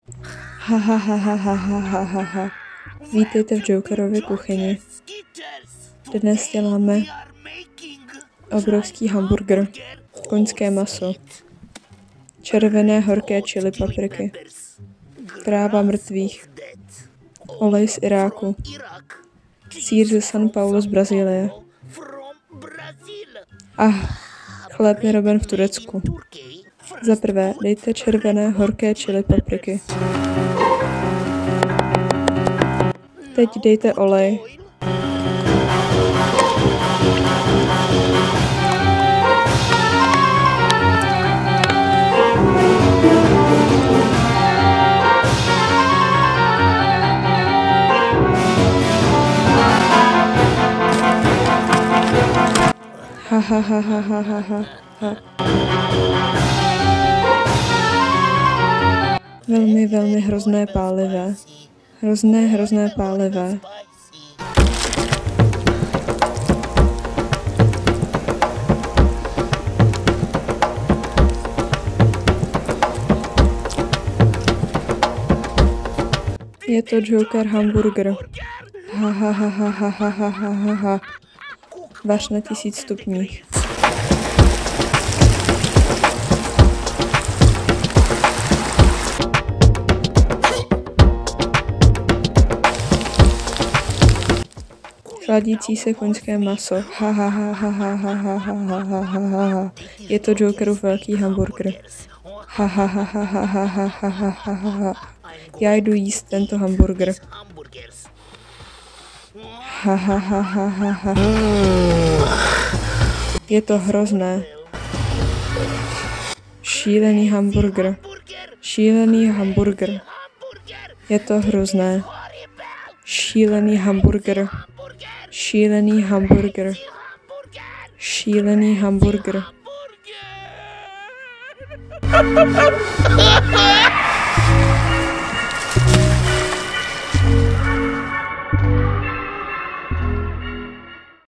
Ha ha ha ha ha ha ha ha ha. Vítejte v Jokerově kuchyni. Dnes děláme obrovský hamburger, koňské maso, červené horké chili papriky, tráva mrtvých, olej z Iráku, sýr ze São Paulo z Brazílie a chléb vyroben v Turecku. Za prvé dejte červené horké chili papriky. Teď dejte olej. Ha ha ha ha ha ha ha ha. Velmi hrozné pálivé. Hrozné pálivé. Je to Joker hamburger. Ha ha ha ha ha ha ha ha ha ha. Vař na 1000 stupních. Chladící se koňské maso. Ha ha ha ha ha ha ha ha ha ha ha ha ha. Je to Jokerův velký hamburger. Ha ha ha ha ha ha ha ha ha ha ha ha. Já jdu jíst tento hamburger. Ha ha ha ha ha ha. Je to hrozné. Šílený hamburger. Šílený hamburger. Je to hrozné. Šílený hamburger. Šílený hamburger. Šílený hamburger.